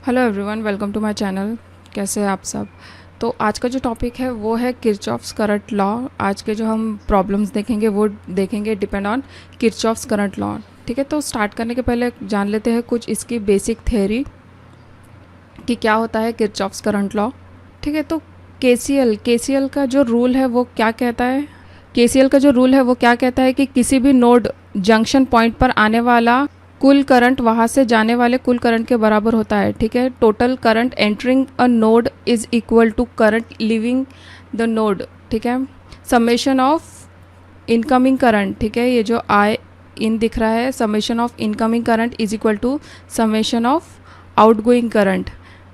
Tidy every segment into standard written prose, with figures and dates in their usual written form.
Hello everyone, welcome to my channel. कैसे हैं आप सब। तो आज का जो टॉपिक है वो है किरचॉफ्स करंट लॉ। आज के जो हम प्रॉब्लम्स देखेंगे वो देखेंगे depend on Kirchhoff's current law. ठीक है, तो स्टार्ट करने के पहले जान लेते हैं कुछ इसकी बेसिक थ्योरी कि क्या होता है किरचॉफ्स करंट लॉ। ठीक है, तो केसीएल का जो रूल है वो क्या कहता है। केसीएल का जो रूल है वो क्या कहता है कि किसी भी नोड जंक्शन पॉइंट पर आने वाला कुल करंट वहाँ से जाने वाले कुल करंट के बराबर होता है। ठीक है, total current entering a node is equal to current leaving the node. ठीक है, समेशन ऑफ इनकमिंग करंट। ठीक है, ये जो आई इन दिख रहा है, summation of incoming current is equal to summation of outgoing current.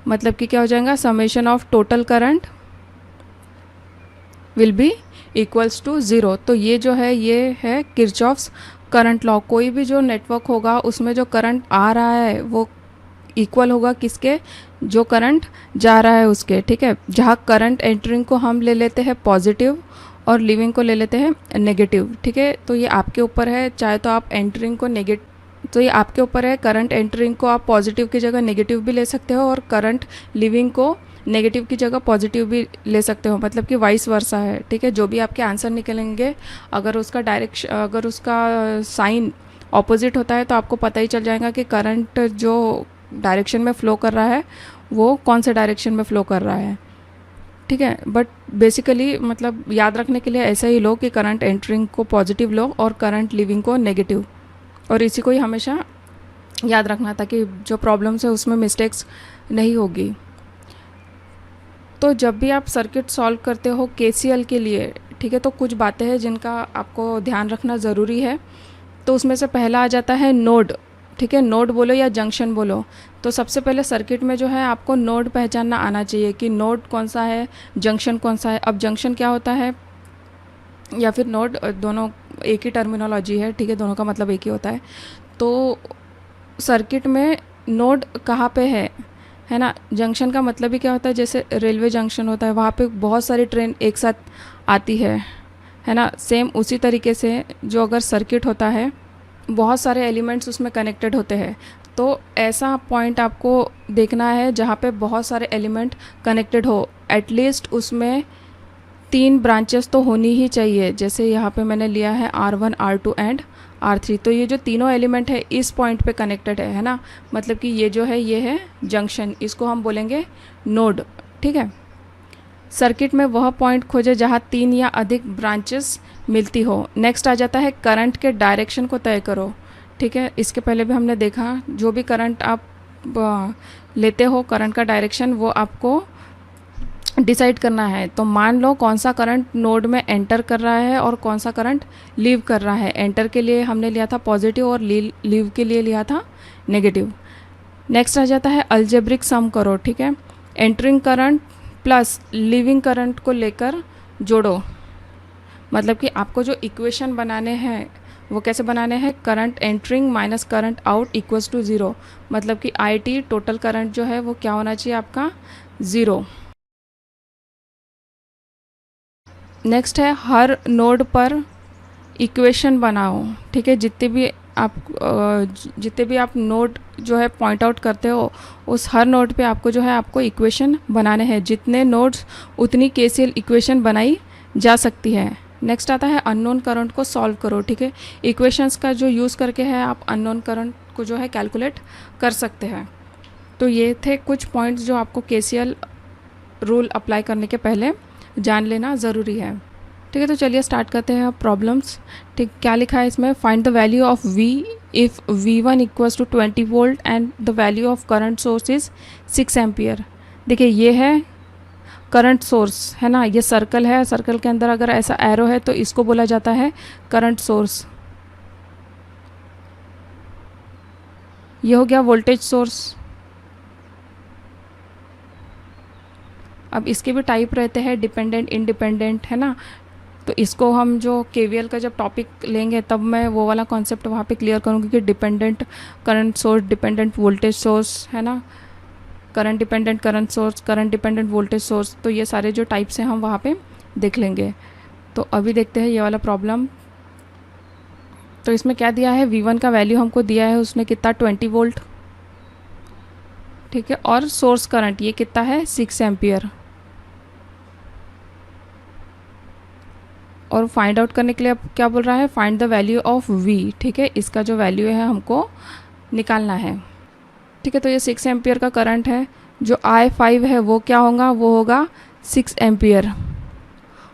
मतलब कि क्या हो जाएगा, summation of total current will be equals to zero. तो ये जो है ये है किरचॉफ्स करंट लॉ। कोई भी जो नेटवर्क होगा उसमें जो करंट आ रहा है वो इक्वल होगा किसके, जो करंट जा रहा है उसके। ठीक है, जहाँ करंट एंटरिंग को हम ले लेते हैं पॉजिटिव और लिविंग को ले लेते हैं नेगेटिव। ठीक है, तो ये आपके ऊपर है, चाहे तो आप एंटरिंग को तो ये आपके ऊपर है। करंट एंटरिंग को आप पॉजिटिव की जगह नेगेटिव भी ले सकते हो और करंट लिविंग को नेगेटिव की जगह पॉजिटिव भी ले सकते हो, मतलब कि वाइस वर्सा है। ठीक है, जो भी आपके आंसर निकलेंगे अगर उसका साइन ऑपोजिट होता है तो आपको पता ही चल जाएगा कि करंट जो डायरेक्शन में फ़्लो कर रहा है वो कौन से डायरेक्शन में फ़्लो कर रहा है। ठीक है, बट बेसिकली मतलब याद रखने के लिए ऐसा ही लो कि करंट एंटरिंग को पॉजिटिव लो और करंट लिविंग को नेगेटिव, और इसी को ही हमेशा याद रखना ताकि जो प्रॉब्लम्स है उसमें मिस्टेक्स नहीं होगी। तो जब भी आप सर्किट सॉल्व करते हो केसीएल के लिए, ठीक है, तो कुछ बातें हैं जिनका आपको ध्यान रखना ज़रूरी है। तो उसमें से पहला आ जाता है नोड। ठीक है, नोड बोलो या जंक्शन बोलो, तो सबसे पहले सर्किट में जो है आपको नोड पहचानना आना चाहिए कि नोड कौन सा है, जंक्शन कौन सा है। अब जंक्शन क्या होता है या फिर नोड, दोनों एक ही टर्मिनोलॉजी है। ठीक है, दोनों का मतलब एक ही होता है। तो सर्किट में नोड कहाँ पे है ना। जंक्शन का मतलब ही क्या होता है, जैसे रेलवे जंक्शन होता है, वहाँ पे बहुत सारी ट्रेन एक साथ आती है ना। सेम उसी तरीके से जो अगर सर्किट होता है बहुत सारे एलिमेंट्स उसमें कनेक्टेड होते हैं, तो ऐसा पॉइंट आपको देखना है जहाँ पे बहुत सारे एलिमेंट कनेक्टेड हो। एटलीस्ट उसमें 3 ब्रांचेस तो होनी ही चाहिए। जैसे यहाँ पे मैंने लिया है R1 R2 एंड R3, तो ये जो तीनों एलिमेंट है इस पॉइंट पे कनेक्टेड है ना। मतलब कि ये जो है ये है जंक्शन, इसको हम बोलेंगे नोड। ठीक है, सर्किट में वह पॉइंट खोजे जहाँ 3 या अधिक ब्रांचेस मिलती हो। नेक्स्ट आ जाता है करंट के डायरेक्शन को तय करो। ठीक है, इसके पहले भी हमने देखा जो भी करंट आप लेते हो करंट का डायरेक्शन वो आपको डिसाइड करना है। तो मान लो कौन सा करंट नोड में एंटर कर रहा है और कौन सा करंट लीव कर रहा है। एंटर के लिए हमने लिया था पॉजिटिव और लीव के लिए लिया था नेगेटिव। नेक्स्ट आ जाता है अलजेब्रिक सम करो। ठीक है, entering current plus leaving current को लेकर जोड़ो। मतलब कि आपको जो इक्वेशन बनाने हैं वो कैसे बनाने हैं, current entering minus current out equals to zero. मतलब कि IT टोटल करंट जो है वो क्या होना चाहिए आपका, ज़ीरो। नेक्स्ट है हर नोड पर इक्वेशन बनाओ। ठीक है, जितने भी आप नोड जो है पॉइंट आउट करते हो उस हर नोड पे आपको जो है आपको इक्वेशन बनाने हैं। जितने नोड्स उतनी केसीएल इक्वेशन बनाई जा सकती है। नेक्स्ट आता है अननोन करंट को सॉल्व करो। ठीक है, इक्वेशंस का जो यूज़ करके है आप अननोन करंट को जो है कैलकुलेट कर सकते हैं। तो ये थे कुछ पॉइंट्स जो आपको केसीएल रूल अप्लाई करने के पहले जान लेना ज़रूरी है। ठीक है, तो चलिए स्टार्ट करते हैं अब प्रॉब्लम्स। ठीक, क्या लिखा है इसमें, find the value of V if V1 equals to 20 volt and the value of current source is 6 ampere. देखिए ये है करंट सोर्स है ना, ये सर्कल है, सर्कल के अंदर अगर ऐसा एरो है तो इसको बोला जाता है करंट सोर्स। ये हो गया वोल्टेज सोर्स। अब इसके भी टाइप रहते हैं डिपेंडेंट इंडिपेंडेंट, है ना। तो इसको हम जो केवीएल का जब टॉपिक लेंगे तब मैं वो वाला कॉन्सेप्ट वहाँ पे क्लियर करूँगी कि dependent current source, dependent voltage source, है ना, current dependent current source, current dependent voltage source. तो ये सारे जो टाइप्स हैं हम वहाँ पे देख लेंगे। तो अभी देखते हैं ये वाला प्रॉब्लम। तो इसमें क्या दिया है, V1 का वैल्यू हमको दिया है उसने कितना, 20 वोल्ट। ठीक है, और सोर्स करंट ये कितना है 6 एम्पियर। और फाइंड आउट करने के लिए अब क्या बोल रहा है, find the value of V. ठीक है, इसका जो वैल्यू है हमको निकालना है। ठीक है, तो ये 6 एम्पियर का करंट है। जो I5 है वो क्या होगा, वो होगा 6 एम्पियर।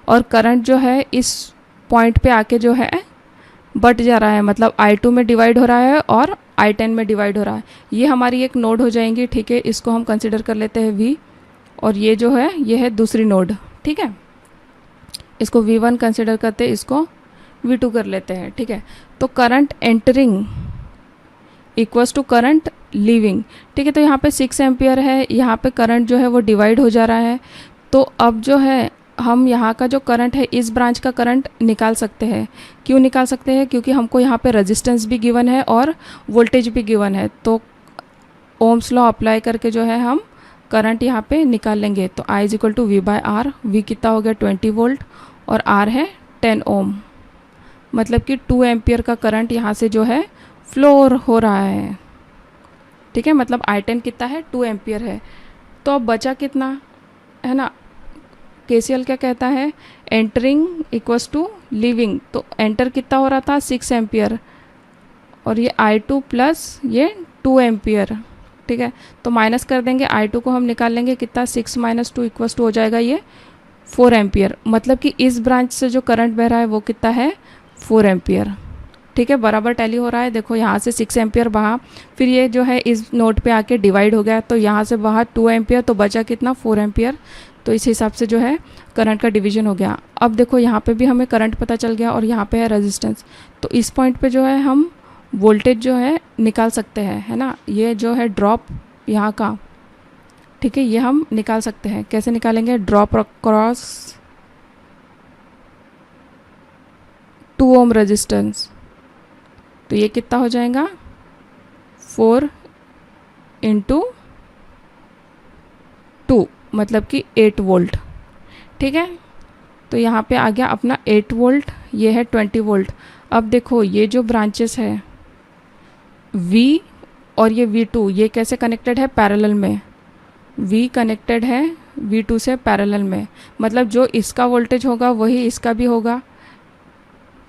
और करंट जो है इस पॉइंट पे आके जो है बट जा रहा है, मतलब I2 में डिवाइड हो रहा है और I10 में डिवाइड हो रहा है। ये हमारी एक नोड हो जाएंगी। ठीक है, इसको हम कंसिडर कर लेते हैं V, और ये जो है ये है दूसरी नोड। ठीक है, इसको V1 कंसिडर करते, इसको V2 कर लेते हैं। ठीक है, तो current entering equals to current leaving. ठीक है, तो यहाँ पे 6 एम्पियर है, यहाँ पे करंट जो है वो डिवाइड हो जा रहा है। तो अब जो है हम यहाँ का जो करंट है, इस ब्रांच का करंट निकाल सकते हैं। क्यों निकाल सकते हैं, क्योंकि हमको यहाँ पे रेजिस्टेंस भी गिवन है और वोल्टेज भी गिवन है। तो ओम्स लॉ अप्लाई करके जो है हम करंट यहाँ पे निकाल लेंगे। तो I is equal to V by R। V कितना हो गया 20 वोल्ट और R है 10 ओम, मतलब कि 2 एम्पियर का करंट यहाँ से जो है फ्लो हो रहा है। ठीक है, मतलब I10 कितना है 2 एम्पियर है। तो अब बचा कितना है ना, KCL क्या कहता है, एंटरिंग इक्वल्स टू लीविंग। तो एंटर कितना हो रहा था 6 एम्पियर, और ये I2 प्लस ये 2 एम्पियर। ठीक है, तो माइनस कर देंगे, I2 को हम निकाल लेंगे कितना, 6 माइनस 2 इक्वल्स टू हो जाएगा ये 4 एम्पियर। मतलब कि इस ब्रांच से जो करंट बह रहा है वो कितना है 4 एम्पियर। ठीक है, बराबर टैली हो रहा है। देखो यहाँ से 6 एम्पियर बहा, फिर ये जो है इस नोड पे आके डिवाइड हो गया, तो यहाँ से बहा 2 एम्पियर, तो बचा कितना 4 एम्पियर। तो इस हिसाब से जो है करंट का डिवीजन हो गया। अब देखो यहाँ पे भी हमें करंट पता चल गया और यहाँ पे है रेजिस्टेंस। तो इस पॉइंट पे जो है हम वोल्टेज जो है निकाल सकते हैं, है ना। ये जो है ड्रॉप यहाँ का, ठीक है, ये हम निकाल सकते हैं। कैसे निकालेंगे, ड्रॉप क्रॉस 2 ओम रेजिस्टेंस। तो ये कितना हो जाएगा 4 इंटू 2, मतलब कि 8 वोल्ट। ठीक है, तो यहाँ पे आ गया अपना 8 वोल्ट, ये है 20 वोल्ट। अब देखो ये जो ब्रांचेस है V और ये V2, ये कैसे कनेक्टेड है, पैरेलल में। V कनेक्टेड है V2 से पैरेलल में, मतलब जो इसका वोल्टेज होगा वही इसका भी होगा।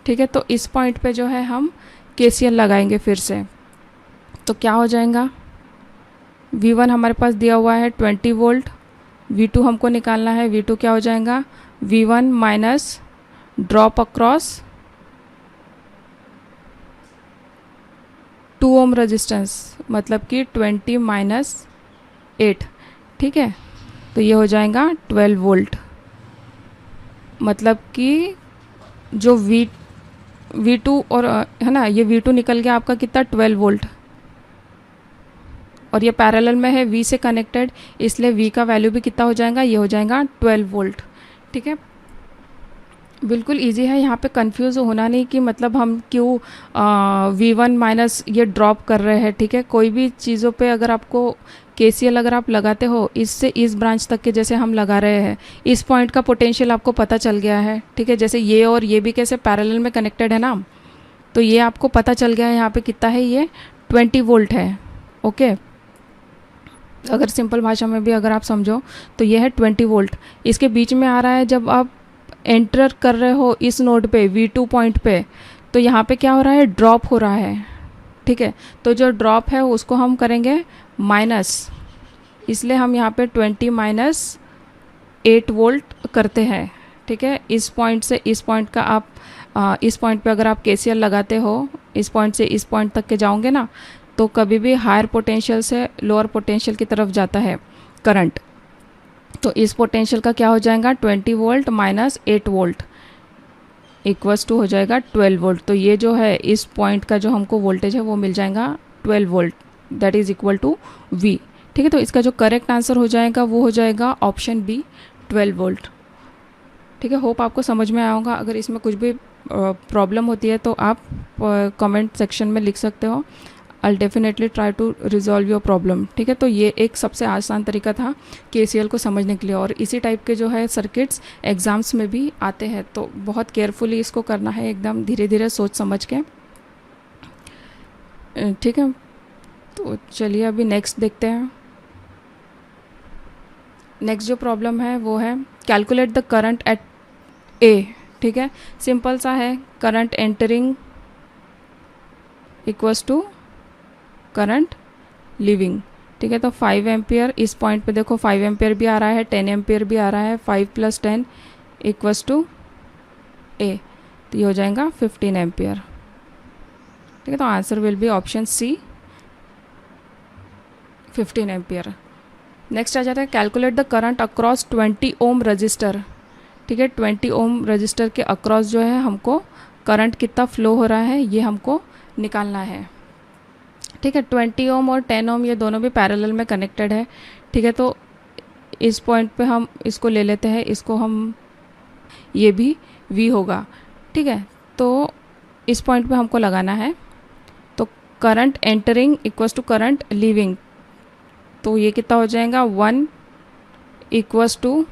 ठीक है, तो इस पॉइंट पे जो है हम KCL लगाएंगे फिर से। तो क्या हो जाएगा, V1 हमारे पास दिया हुआ है 20 वोल्ट, V2 हमको निकालना है। V2 क्या हो जाएगा, V1 minus drop across 2 ohm resistance, मतलब कि 20 माइनस 8। ठीक है, तो ये हो जाएगा 12 वोल्ट, मतलब कि जो V2 और है ना, ये V2 निकल गया आपका कितना 12 वोल्ट, और ये पैरेलल में है V से कनेक्टेड, इसलिए V का वैल्यू भी कितना हो जाएगा, ये हो जाएगा 12 वोल्ट। ठीक है, बिल्कुल इजी है, यहाँ पे कंफ्यूज होना नहीं कि मतलब हम क्यों V1 माइनस ये ड्रॉप कर रहे हैं। ठीक है, कोई भी चीज़ों पे अगर आपको KCL अगर आप लगाते हो, इससे इस ब्रांच तक के जैसे हम लगा रहे हैं, इस पॉइंट का पोटेंशियल आपको पता चल गया है। ठीक है, जैसे ये और ये भी कैसे पैरेलल में कनेक्टेड है ना, तो ये आपको पता चल गया है यहाँ पे कितना है, ये 20 वोल्ट है। ओके, अगर सिंपल भाषा में भी अगर आप समझो तो ये है 20 वोल्ट। इसके बीच में आ रहा है, जब आप एंटर कर रहे हो इस नोड पे V2 पॉइंट पे, तो यहाँ पे क्या हो रहा है, ड्रॉप हो रहा है। ठीक है, तो जो ड्रॉप है उसको हम करेंगे माइनस, इसलिए हम यहाँ पे 20 माइनस 8 वोल्ट करते हैं। ठीक है, इस पॉइंट से इस पॉइंट का आप इस पॉइंट पे अगर आप KCL लगाते हो, इस पॉइंट से इस पॉइंट तक के जाओगे ना, तो कभी भी हायर पोटेंशियल से लोअर पोटेंशियल की तरफ जाता है करंट। तो इस पोटेंशियल का क्या हो जाएगा, 20 volt minus 8 volt equals to हो जाएगा 12 वोल्ट। तो ये जो है इस पॉइंट का जो हमको वोल्टेज है वो मिल जाएगा 12 volt, that is equal to V। ठीक है, तो इसका जो करेक्ट आंसर हो जाएगा वो हो जाएगा ऑप्शन बी, 12 वोल्ट। ठीक है, होप आपको समझ में आया होगा। अगर इसमें कुछ भी प्रॉब्लम होती है तो आप कमेंट सेक्शन में लिख सकते हो। I'll definitely try to resolve your problem। ठीक है, तो ये एक सबसे आसान तरीका था KCL को समझने के लिए, और इसी टाइप के जो है सर्किट्स एग्ज़ाम्स में भी आते हैं, तो बहुत केयरफुली इसको करना है, एकदम धीरे धीरे सोच समझ के। ठीक है, तो चलिए अभी नेक्स्ट देखते हैं। नेक्स्ट जो प्रॉब्लम है वो है calculate the current at A. ठीक है, सिंपल सा है, current entering equals to current leaving. ठीक है, तो 5 एम्पियर, इस पॉइंट पे देखो 5 एम्पियर भी आ रहा है, 10 एम्पियर भी आ रहा है, 5 + 10 इक्वल्स टू ए, तो ये हो जाएगा 15 एम्पियर। ठीक है, तो answer will be option C, 15 ampere. Next आ जाता है calculate the current across 20 ohm resistor. ठीक है, 20 ओम रजिस्टर के अक्रॉस जो है हमको करंट कितना फ्लो हो रहा है ये हमको निकालना है। ठीक है, 20 ओम और 10 ओम ये दोनों भी पैरेलल में कनेक्टेड है। ठीक है, तो इस पॉइंट पे हम इसको ले लेते हैं, इसको हम, ये भी V होगा। ठीक है, तो इस पॉइंट पे हमको लगाना है, तो current entering equals to current leaving, तो ये कितना हो जाएगा 1 इक्वल्स टू,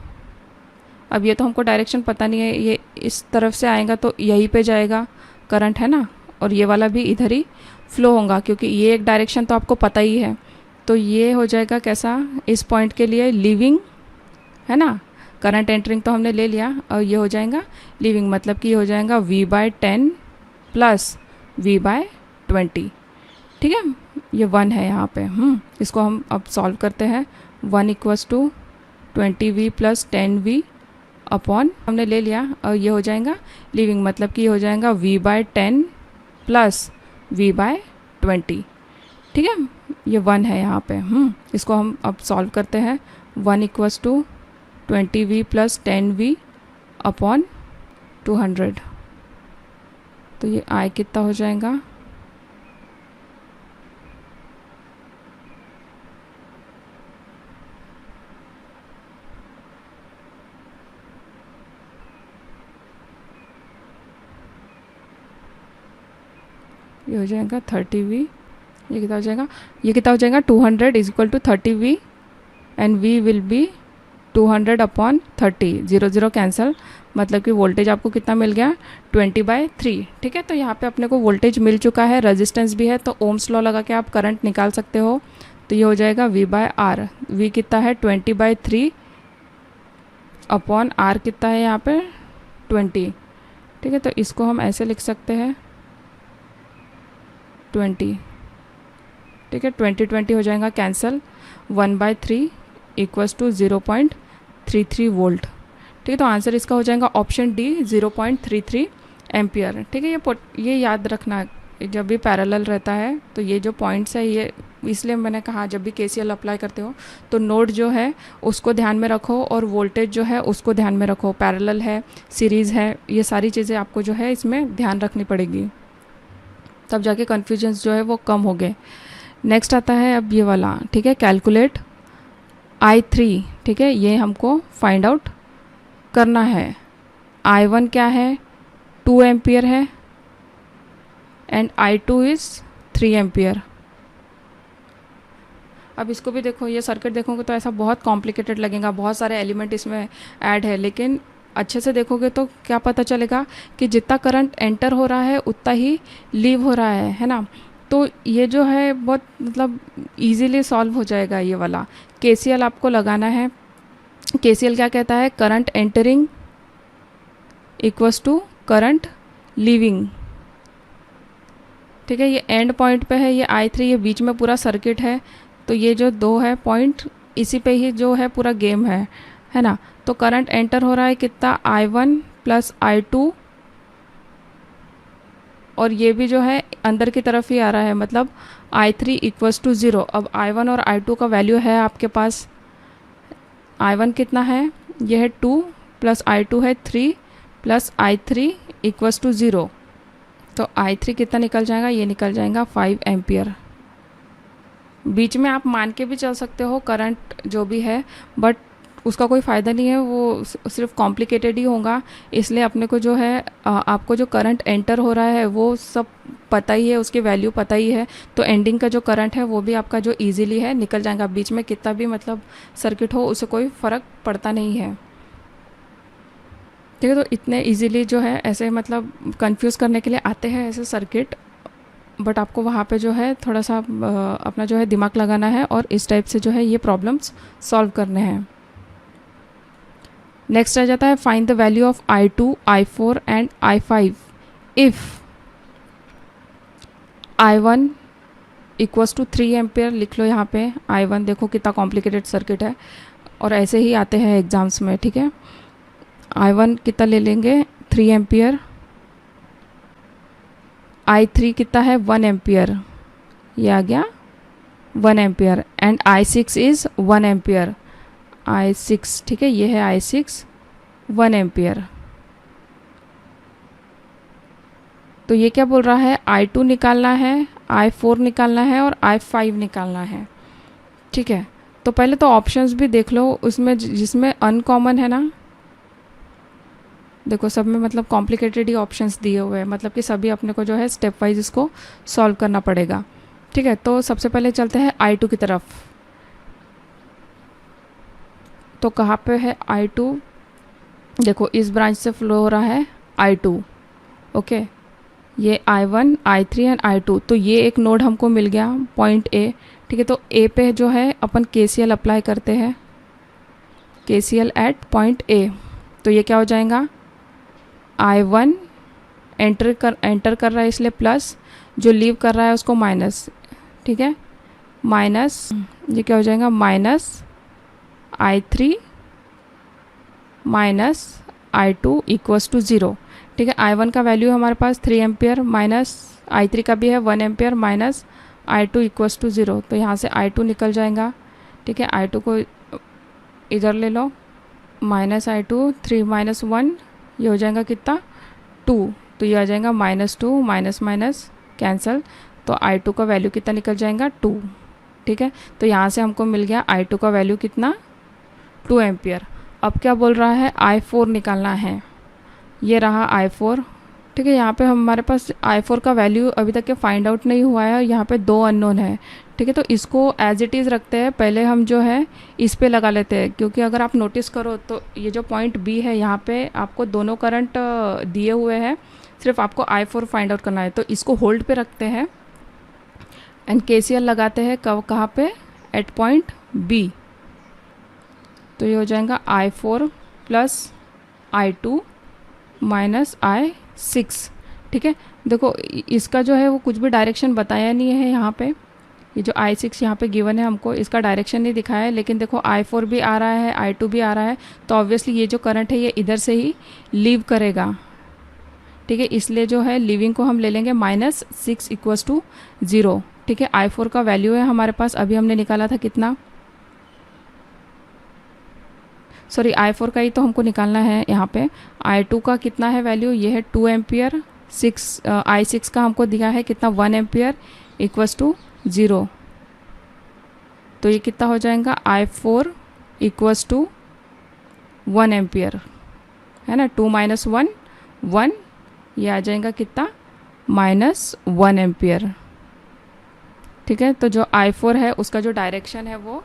अब ये तो हमको डायरेक्शन पता नहीं है, ये इस तरफ से आएगा तो यहीं पे जाएगा करंट, है ना, और ये वाला भी इधर ही फ्लो होगा, क्योंकि ये एक डायरेक्शन तो आपको पता ही है। तो ये हो जाएगा कैसा, इस पॉइंट के लिए लीविंग, है ना, करंट एंटरिंग तो हमने ले लिया, और ये हो जाएगा लीविंग, मतलब कि ये हो जाएगा V/10 + V/20। ठीक है, ये 1 है यहाँ पे। इसको हम अब सॉल्व करते हैं। 1 equals to 20V + 10V upon, हमने ले लिया, और ये हो जाएगा लीविंग, मतलब कि ये हो जाएगा V/10 + V/20। ठीक है, ये 1 है यहाँ पे। इसको हम अब सॉल्व करते हैं। 1 equals to 20V + 10V upon 200, तो ये I कितना हो जाएगा, ये हो जाएगा 30V, ये कितना हो जाएगा, ये कितना हो जाएगा 200 = 30V and V will be 200 upon 30, 0 0 cancel, मतलब कि वोल्टेज आपको कितना मिल गया 20/3। ठीक है, तो यहाँ पे अपने को वोल्टेज मिल चुका है, रेजिस्टेंस भी है, तो ओम्स लॉ लगा के आप करंट निकाल सकते हो। तो ये हो जाएगा V/R, V कितना है 20/3 अपॉन R कितना है यहाँ पे 20। ठीक है, तो इसको हम ऐसे लिख सकते हैं 20। ठीक है, 20 हो जाएगा कैंसिल, 1/3 इक्वल्स टू 0.33 वोल्ट। ठीक है, तो आंसर इसका हो जाएगा ऑप्शन डी, 0.33 एम्पियर। ठीक है, ये याद रखना, जब भी पैरेलल रहता है तो ये जो पॉइंट्स है, ये इसलिए मैंने कहा जब भी KCL अप्लाई करते हो तो नोड जो है उसको ध्यान में रखो, और वोल्टेज जो है उसको ध्यान में रखो, पैरेलल है, सीरीज़ है, ये सारी चीज़ें आपको जो है इसमें ध्यान रखनी पड़ेगी, तब जाके कन्फ्यूजन्स जो है वो कम हो गए। नेक्स्ट आता है अब ये वाला। ठीक है, कैलकुलेट I3। ठीक है, ये हमको फाइंड आउट करना है। I1 क्या है 2 एम्पियर है एंड I2 इज़ 3 एम्पियर। अब इसको भी देखो, ये सर्किट देखोगे तो ऐसा बहुत कॉम्प्लिकेटेड लगेगा, बहुत सारे एलिमेंट इसमें ऐड है, लेकिन अच्छे से देखोगे तो क्या पता चलेगा कि जितना करंट एंटर हो रहा है उतना ही लीव हो रहा है ना। तो ये जो है बहुत मतलब इजीली सॉल्व हो जाएगा ये वाला। KCL आपको लगाना है। KCL क्या कहता है, current entering equals to current leaving. ठीक है, ये एंड पॉइंट पे है, ये I3, ये बीच में पूरा सर्किट है, तो ये जो 2 है पॉइंट, इसी पे ही जो है पूरा गेम है ना। तो करंट एंटर हो रहा है कितना I1 + I2, और ये भी जो है अंदर की तरफ ही आ रहा है, मतलब I3 इक्वल्स टू 0। अब I1 और I2 का वैल्यू है आपके पास, I1 कितना है, ये है 2 + I2 है 3 + I3 इक्वल्स टू 0। तो I3 कितना निकल जाएगा, ये निकल जाएगा 5 एम्पियर। बीच में आप मान के भी चल सकते हो करंट जो भी है, बट उसका कोई फ़ायदा नहीं है, वो सिर्फ कॉम्प्लिकेटेड ही होगा। इसलिए अपने को जो है आपको जो करंट एंटर हो रहा है वो सब पता ही है, उसकी वैल्यू पता ही है, तो एंडिंग का जो करंट है वो भी आपका जो इजीली है निकल जाएगा। बीच में कितना भी मतलब सर्किट हो उससे कोई फ़र्क पड़ता नहीं है। ठीक है, तो इतने इजीली जो है ऐसे मतलब कंफ्यूज करने के लिए आते हैं ऐसे सर्किट, बट आपको वहाँ पे जो है थोड़ा सा अपना जो है दिमाग लगाना है और इस टाइप से जो है ये प्रॉब्लम्स सॉल्व करने हैं। नेक्स्ट आ जाता है find the value of I2, I4 and I5 if I1 equals to 3 ampere. लिख लो यहाँ पे I1, देखो कितना कॉम्प्लिकेटेड सर्किट है और ऐसे ही आते हैं एग्जाम्स में, ठीक है। I1 कितना ले लेंगे 3 एम्पियर, I3 कितना है 1 एम्पियर, ये आ गया 1 ampere and I6 is 1 ampere, I6 ठीक है, ये है I6 1 एम्पियर। तो ये क्या बोल रहा है I2 निकालना है, I4 निकालना है और I5 निकालना है, ठीक है। तो पहले तो ऑप्शंस भी देख लो, उसमें जिसमें अनकॉमन है ना, देखो सब में मतलब कॉम्प्लिकेटेड ही ऑप्शंस दिए हुए हैं, मतलब कि सभी अपने को जो है स्टेप वाइज इसको सॉल्व करना पड़ेगा, ठीक है। तो सबसे पहले चलते हैं I2 की तरफ। तो कहाँ पे है I2, देखो इस ब्रांच से फ्लो हो रहा है I2, ओके। ये I1, I3 एंड I2, तो ये एक नोड हमको मिल गया पॉइंट A, ठीक है। तो A पे जो है अपन KCL अप्लाई करते हैं, KCL एट पॉइंट A। तो ये क्या हो जाएगा I1 एंटर कर रहा है इसलिए प्लस, जो लीव कर रहा है उसको माइनस, ठीक है, माइनस, ये क्या हो जाएगा minus I3 minus I2 equals to 0, ठीक है। I1 का वैल्यू हमारे पास 3 एम्पियर माइनस I3 का भी है 1 ampere minus I2 equals to 0। तो यहाँ से I2 निकल जाएगा, ठीक है। I2 को इधर ले लो, माइनस I2 3 माइनस 1, ये हो जाएगा कितना 2, तो ये आ जाएगा -2 माइनस माइनस कैंसल, तो I2 का वैल्यू कितना निकल जाएगा 2, ठीक है। तो यहाँ से हमको मिल गया I2 का वैल्यू कितना 2 एम्पियर। अब क्या बोल रहा है I4 निकालना है, ये रहा I4, ठीक है। यहाँ पे हमारे पास I4 का वैल्यू अभी तक के फाइंड आउट नहीं हुआ है और यहाँ पे 2 अननोन है, ठीक है। तो इसको एज इट इज़ रखते हैं, पहले हम जो है इस पे लगा लेते हैं, क्योंकि अगर आप नोटिस करो तो ये जो पॉइंट B है यहाँ पे आपको दोनों करंट दिए हुए हैं, सिर्फ आपको I4 फाइंड आउट करना है। तो इसको होल्ड पे रखते हैं एंड KCL लगाते हैं कहाँ पे एट पॉइंट B। तो ये हो जाएगा I4 plus I2 minus I6, ठीक है। देखो इसका जो है वो कुछ भी डायरेक्शन बताया नहीं है यहाँ पे, ये जो I6 यहाँ पे गिवन है हमको, इसका डायरेक्शन नहीं दिखाया है, लेकिन देखो I4 भी आ रहा है, I2 भी आ रहा है, तो ऑब्वियसली ये जो करंट है ये इधर से ही लीव करेगा, ठीक है। इसलिए जो है लीविंग को हम ले लेंगे -6 इक्वल्स टू 0, ठीक है। I4 का वैल्यू है हमारे पास, अभी हमने निकाला था कितना, सॉरी I4 का ही तो हमको निकालना है यहाँ पे। I2 का कितना है वैल्यू, ये है 2 एम्पियर, I6 का हमको दिया है कितना 1 एम्पियर इक्वल्स टू 0। तो ये कितना हो जाएगा I4 इक्वल्स टू 1 एम्पियर, है ना। 2 माइनस 1 1, ये आ जाएगा कितना -1 एम्पियर, ठीक है। तो जो I4 है उसका जो डायरेक्शन है वो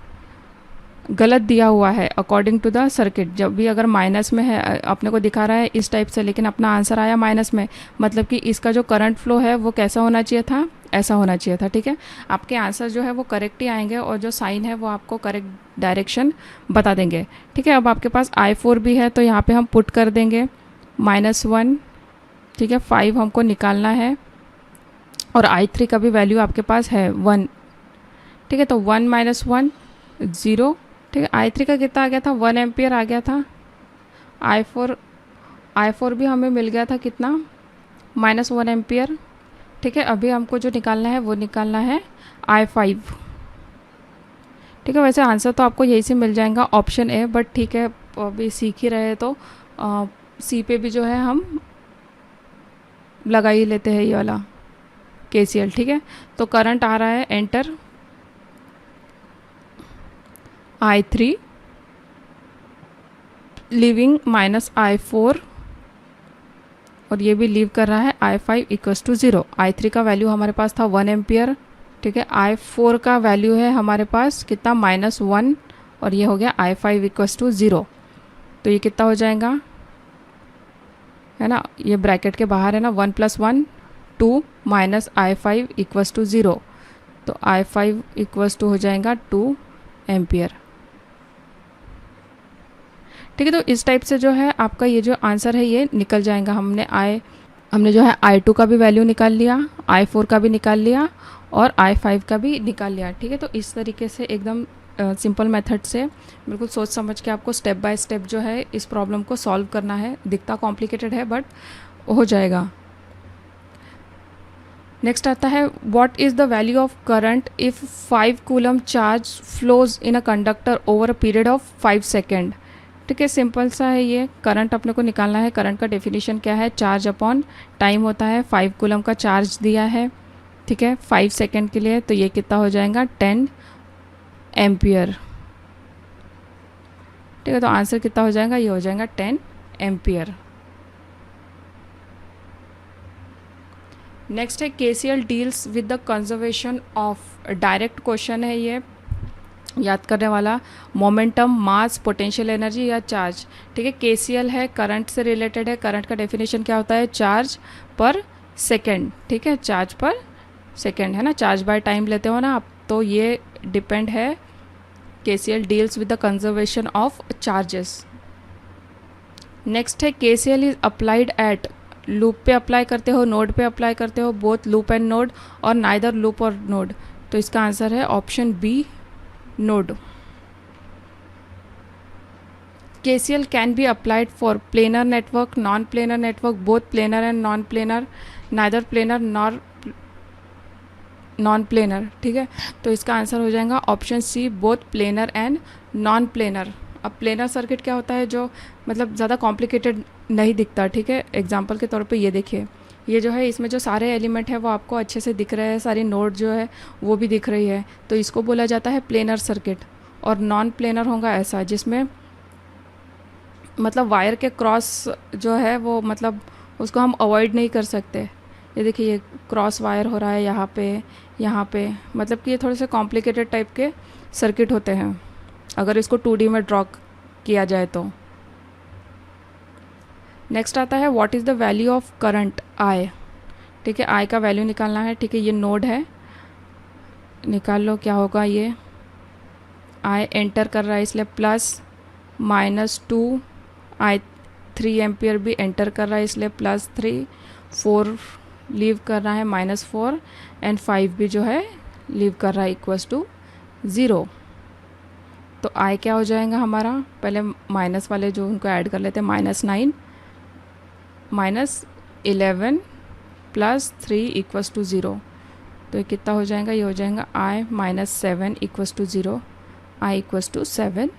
गलत दिया हुआ है अकॉर्डिंग टू द सर्किट। जब भी अगर माइनस में है, अपने को दिखा रहा है इस टाइप से, लेकिन अपना आंसर आया माइनस में, मतलब कि इसका जो करंट फ्लो है वो कैसा होना चाहिए था, ऐसा होना चाहिए था, ठीक है। आपके आंसर जो है वो करेक्ट ही आएंगे और जो साइन है वो आपको करेक्ट डायरेक्शन बता देंगे, ठीक है। अब आपके पास I4 भी है तो यहाँ पे हम पुट कर देंगे -1, ठीक है। 5 हमको निकालना है और I3 का भी वैल्यू आपके पास है 1, ठीक है। तो 1 माइनस 1 0, ठीक है। I3 का कितना आ गया था 1 एम्पियर आ गया था। I4 भी हमें मिल गया था कितना -1 एम्पियर, ठीक है। अभी हमको जो निकालना है वो निकालना है I5, ठीक है। वैसे आंसर तो आपको यही से मिल जाएगा ऑप्शन ए, बट ठीक है अभी सीख ही रहे तो सी पे भी जो है हम लगा ही लेते हैं ये वाला KCL, ठीक है। तो करंट आ रहा है एंटर I3 लीविंग -I4 और ये भी लीव कर रहा है I5 इक्वल्स टू 0। I3 का वैल्यू हमारे पास था 1 एम्पियर, ठीक है। I4 का वैल्यू है हमारे पास कितना -1 और ये हो गया I5 इक्वल्स टू 0। तो ये कितना हो जाएगा, है ना, ये ब्रैकेट के बाहर है ना, 1 + 1 2 माइनस I5 इक्वल्स टू 0। तो I5 इक्वल्स टू हो जाएगा 2 एम्पियर, ठीक है। तो इस टाइप से जो है आपका ये जो आंसर है ये निकल जाएगा। हमने जो है I2 का भी वैल्यू निकाल लिया, I4 का भी निकाल लिया और I5 का भी निकाल लिया। ठीक है। तो इस तरीके से एकदम सिंपल मेथड से बिल्कुल सोच समझ के आपको स्टेप बाय स्टेप जो है इस प्रॉब्लम को सॉल्व करना है। दिखता कॉम्प्लिकेटेड है बट हो जाएगा। नेक्स्ट आता है what is the value of current if 5 coulomb charge flows in a conductor over a period of 5 second. ठीक है, सिंपल सा है ये। करंट अपने को निकालना है। करंट का डेफिनेशन क्या है? चार्ज अपॉन टाइम होता है। 5 कूलम का चार्ज दिया है, ठीक है, 5 सेकेंड के लिए, तो ये कितना हो जाएगा? 10 एम्पियर। ठीक है, तो आंसर कितना हो जाएगा? ये हो जाएगा 10 एम्पियर। नेक्स्ट है KCL deals with the conservation of. Direct question है ये, याद करने वाला। मोमेंटम, मास, पोटेंशियल एनर्जी या चार्ज। ठीक है, KCL है, करंट से रिलेटेड है। करंट का डेफिनेशन क्या होता है? चार्ज पर सेकेंड। ठीक है, चार्ज पर सेकेंड है ना, चार्ज बाय टाइम लेते हो ना आप, तो ये डिपेंड है। KCL deals with the conservation of charges. Next है KCL is applied at. Loop पे अप्लाई करते हो, नोड पे अप्लाई करते हो, बोथ लूप एंड नोड, और नाइदर लूप और नोड। तो इसका आंसर है option B, node. KCL can be applied for planar network, non planar network, both planar and non planar, neither planar nor non planar. ठीक है, तो इसका answer हो जाएगा option C, both planar and non planar. अब planar circuit क्या होता है? जो मतलब ज़्यादा कॉम्प्लिकेटेड नहीं दिखता। ठीक है, एग्जांपल के तौर पे ये देखिए, ये जो है इसमें जो सारे एलिमेंट है वो आपको अच्छे से दिख रहे हैं, सारी नोड जो है वो भी दिख रही है, तो इसको बोला जाता है प्लेनर सर्किट। और नॉन प्लेनर होगा ऐसा जिसमें मतलब वायर के क्रॉस जो है वो मतलब उसको हम अवॉइड नहीं कर सकते। ये देखिए, ये क्रॉस वायर हो रहा है यहाँ पे, मतलब कि ये थोड़े से कॉम्प्लिकेटेड टाइप के सर्किट होते हैं अगर इसको 2D में ड्रॉ किया जाए तो। नेक्स्ट आता है what is the value of current I। ठीक है, I का वैल्यू निकालना है। ठीक है, ये नोड है, निकाल लो क्या होगा। ये I एंटर कर रहा है इसलिए प्लस, -2, I 3 एम्पियर भी एंटर कर रहा है इसलिए +3, 4 लीव कर रहा है -4, एंड 5 भी जो है लीव कर रहा है =0। तो I क्या हो जाएगा हमारा? पहले माइनस वाले जो उनको ऐड कर लेते हैं, -9 -11 +3 =0। तो ये कितना हो जाएगा? ये हो जाएगा I -7 =0, I =7।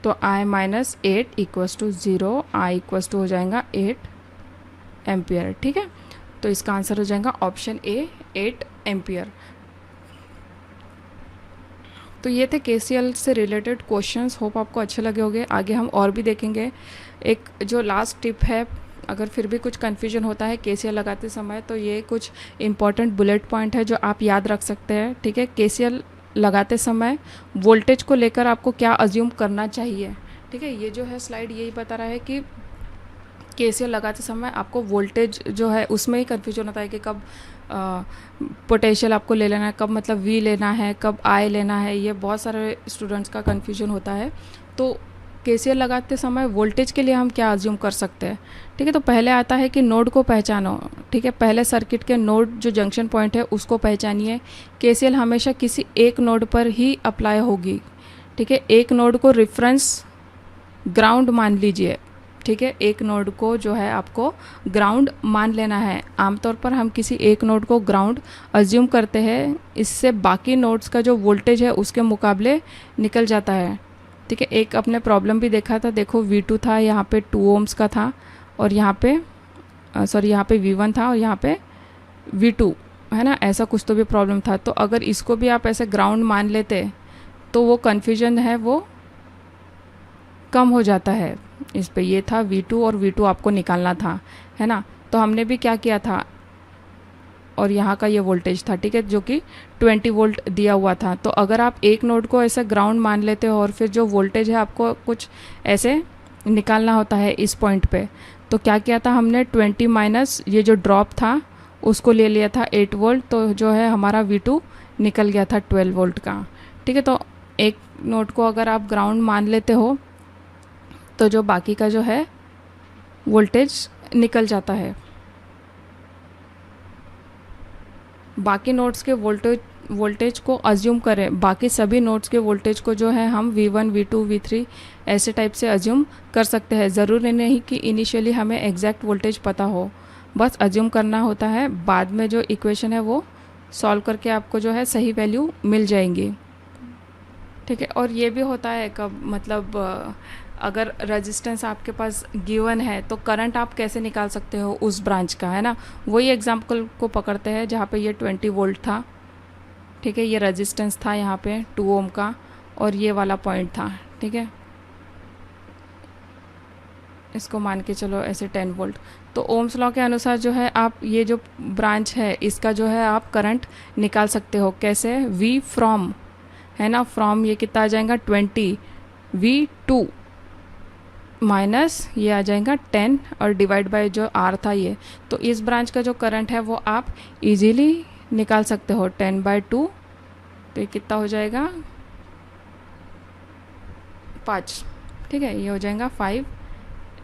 तो I -8 =0, I हो जाएगा 8 एम्पियर। ठीक है, तो इसका आंसर हो जाएगा ऑप्शन ए, 8 एम्पियर। तो ये थे KCL से रिलेटेड क्वेश्चंस। होप आपको अच्छे लगे होंगे। आगे हम और भी देखेंगे। एक जो लास्ट टिप है, अगर फिर भी कुछ कन्फ्यूजन होता है KCL लगाते समय, तो ये कुछ इंपॉर्टेंट बुलेट पॉइंट है जो आप याद रख सकते हैं। ठीक है, KCL लगाते समय वोल्टेज को लेकर आपको क्या अज्यूम करना चाहिए। ठीक है, ये जो है स्लाइड यही बता रहा है कि KCL लगाते समय आपको वोल्टेज जो है उसमें ही कन्फ्यूजन होता है कि कब पोटेंशियल आपको ले लेना है, कब मतलब V लेना है, कब I लेना है। ये बहुत सारे स्टूडेंट्स का कन्फ्यूजन होता है। तो KCL लगाते समय वोल्टेज के लिए हम क्या अज्यूम कर सकते हैं? ठीक है, तो पहले आता है कि नोड को पहचानो। ठीक है, पहले सर्किट के नोड जो जंक्शन पॉइंट है उसको पहचानिए। KCL हमेशा किसी एक नोड पर ही अप्लाई होगी। ठीक है, एक नोड को रेफरेंस ग्राउंड मान लीजिए। ठीक है, एक नोड को जो है आपको ग्राउंड मान लेना है। आमतौर पर हम किसी एक नोड को ग्राउंड अज्यूम करते हैं, इससे बाकी नोड्स का जो वोल्टेज है उसके मुकाबले निकल जाता है। ठीक है, एक अपने प्रॉब्लम भी देखा था, देखो V2 था, यहाँ पे 2 ओम्स का था, और यहाँ पे यहाँ पे V1 था और यहाँ पे V2 है ना, ऐसा कुछ तो भी प्रॉब्लम था। तो अगर इसको भी आप ऐसे ग्राउंड मान लेते तो वो कन्फ्यूजन है वो कम हो जाता है। इस पे ये था V2 और V2 आपको निकालना था, है ना। तो हमने भी क्या किया था, और यहाँ का ये वोल्टेज था, ठीक है, जो कि 20 वोल्ट दिया हुआ था। तो अगर आप एक नोड को ऐसे ग्राउंड मान लेते हो और फिर जो वोल्टेज है आपको कुछ ऐसे निकालना होता है इस पॉइंट पे, तो क्या किया था हमने, 20 माइनस ये जो ड्रॉप था उसको ले लिया था 8 वोल्ट, तो जो है हमारा V2 निकल गया था 12 वोल्ट का। ठीक है, तो एक नोड को अगर आप ग्राउंड मान लेते हो तो जो बाकी का जो है वोल्टेज निकल जाता है। बाकी नोड्स के वोल्टेज को अज्यूम करें, बाकी सभी नोड्स के वोल्टेज को जो है हम V1 V2 V3 ऐसे टाइप से अज्यूम कर सकते हैं। ज़रूरी नहीं कि इनिशियली हमें एग्जैक्ट वोल्टेज पता हो, बस अज्यूम करना होता है। बाद में जो इक्वेशन है वो सॉल्व करके आपको जो है सही वैल्यू मिल जाएंगी, ठीक है। और ये भी होता है कब, मतलब अगर रेजिस्टेंस आपके पास गिवन है तो करंट आप कैसे निकाल सकते हो उस ब्रांच का, है ना। वही एग्जांपल को पकड़ते हैं जहाँ पे ये 20 वोल्ट था, ठीक है। ये रेजिस्टेंस था यहाँ पे 2 ओम का और ये वाला पॉइंट था, ठीक है। इसको मान के चलो ऐसे 10 वोल्ट। तो ओम्स लॉ के अनुसार जो है आप ये जो ब्रांच है इसका जो है आप करंट निकाल सकते हो। कैसे? V फ्रॉम, है ना, फ्रॉम ये कितना आ जाएगा 20, V2 माइनस ये आ जाएगा 10 और डिवाइड बाय जो R था ये। तो इस ब्रांच का जो करंट है वो आप इजीली निकाल सकते हो 10/2। तो ये कितना हो जाएगा 5, ठीक है। ये हो जाएगा 5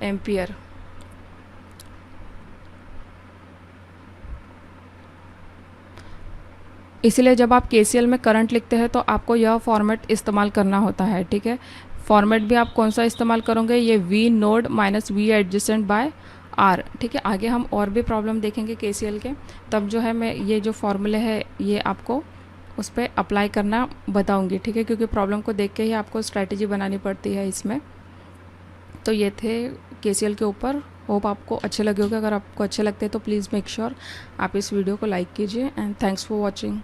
एम्पियर। इसलिए जब आप KCL में करंट लिखते हैं तो आपको यह फॉर्मेट इस्तेमाल करना होता है, ठीक है। फॉर्मेट भी आप कौन सा इस्तेमाल करोगे? ये V node minus V adjacent by R, ठीक है। आगे हम और भी प्रॉब्लम देखेंगे KCL के, तब जो है मैं ये जो फॉर्मूले है ये आपको उस पर अप्लाई करना बताऊंगी, ठीक है। क्योंकि प्रॉब्लम को देख के ही आपको स्ट्रैटेजी बनानी पड़ती है इसमें। तो ये थे KCL के ऊपर। होप आपको अच्छे लगे होंगे। अगर आपको अच्छे लगते हैं तो प्लीज़ मेक श्योर आप इस वीडियो को लाइक कीजिए एंड थैंक्स फॉर वॉचिंग।